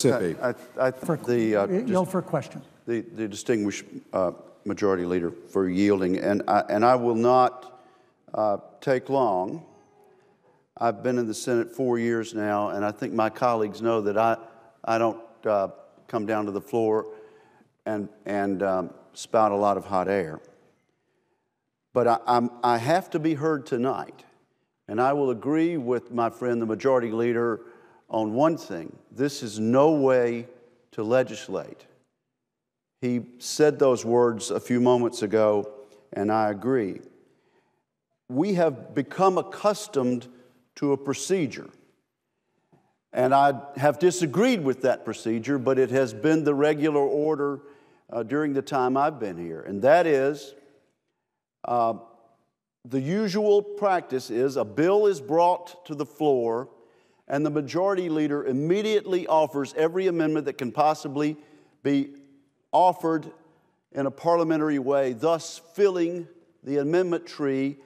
Mississippi. Yield for a question. The distinguished Majority Leader for yielding, and I will not take long. I've been in the Senate 4 years now, and I think my colleagues know that I don't come down to the floor and spout a lot of hot air. But I have to be heard tonight, and I will agree with my friend, the Majority Leader, on one thing. This is no way to legislate. He said those words a few moments ago, and I agree. We have become accustomed to a procedure, and I have disagreed with that procedure, but it has been the regular order during the time I've been here, and that is the usual practice is a bill is brought to the floor and the Majority Leader immediately offers every amendment that can possibly be offered in a parliamentary way, thus filling the amendment tree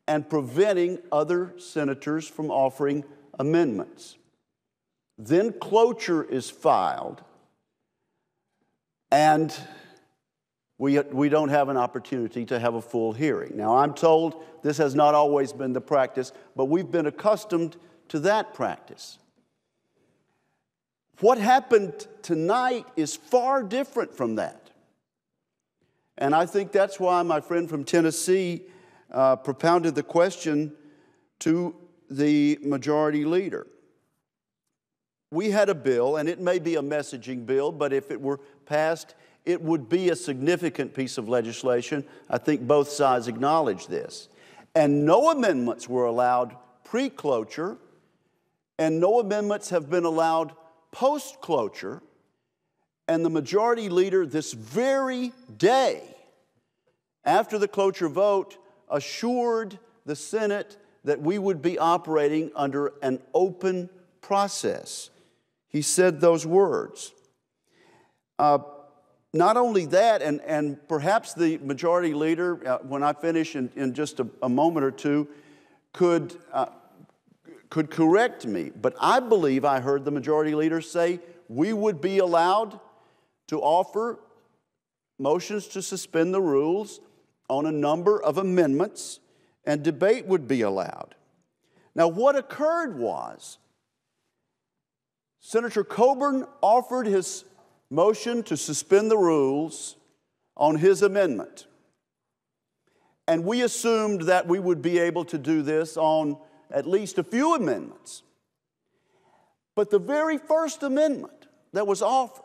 and preventing other senators from offering amendments. Then cloture is filed, and we don't have an opportunity to have a full hearing. Now, I'm told this has not always been the practice, but we've been accustomed to that practice. What happened tonight is far different from that. And I think that's why my friend from Tennessee propounded the question to the Majority Leader. We had a bill, and it may be a messaging bill, but if it were passed, it would be a significant piece of legislation. I think both sides acknowledge this. And no amendments were allowed pre-cloture, and no amendments have been allowed post-cloture. And the Majority Leader this very day, after the cloture vote, assured the Senate that we would be operating under an open process. He said those words. Not only that, and perhaps the Majority Leader, when I finish in just a moment or two, could correct me, but I believe I heard the Majority Leader say we would be allowed to offer motions to suspend the rules on a number of amendments, and debate would be allowed. Now, what occurred was Senator Coburn offered his motion to suspend the rules on his amendment, and we assumed that we would be able to do this on at least a few amendments. But the very first amendment that was offered,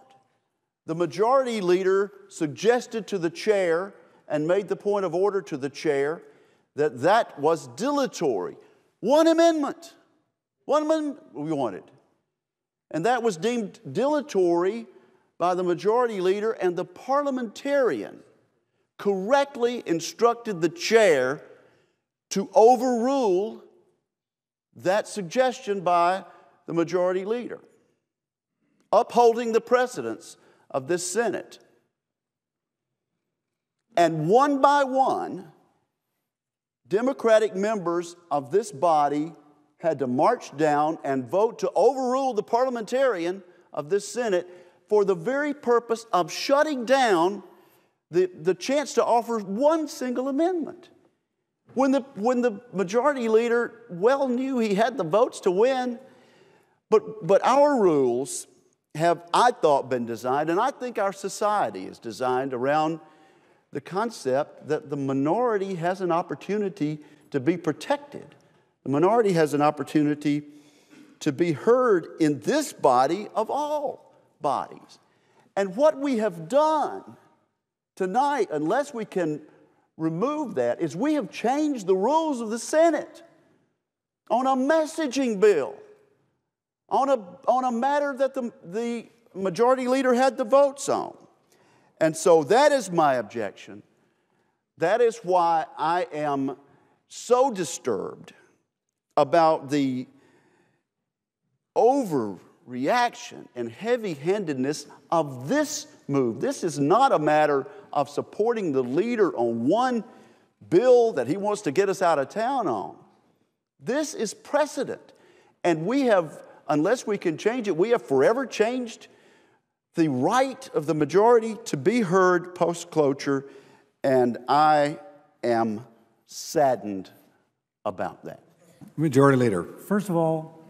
the Majority Leader suggested to the chair and made the point of order to the chair that that was dilatory. One amendment we wanted. And that was deemed dilatory by the Majority Leader, and the Parliamentarian correctly instructed the chair to overrule that suggestion by the Majority Leader, upholding the precedents of this Senate. And one by one, Democratic members of this body had to march down and vote to overrule the Parliamentarian of this Senate for the very purpose of shutting down the chance to offer one single amendment. When the Majority Leader well knew he had the votes to win, but our rules have, I thought, been designed, and I think our society is designed around the concept that the minority has an opportunity to be protected. The minority has an opportunity to be heard in this body of all bodies. And what we have done tonight, unless we can remove that, is we have changed the rules of the Senate on a messaging bill, on a matter that the Majority Leader had the votes on. And so that is my objection. That is why I am so disturbed about the overreaction and heavy-handedness of this move. This is not a matter of supporting the leader on one bill that he wants to get us out of town on. This is precedent. And we have, unless we can change it, we have forever changed the right of the majority to be heard post-cloture, and I am saddened about that. Majority Leader. First of all,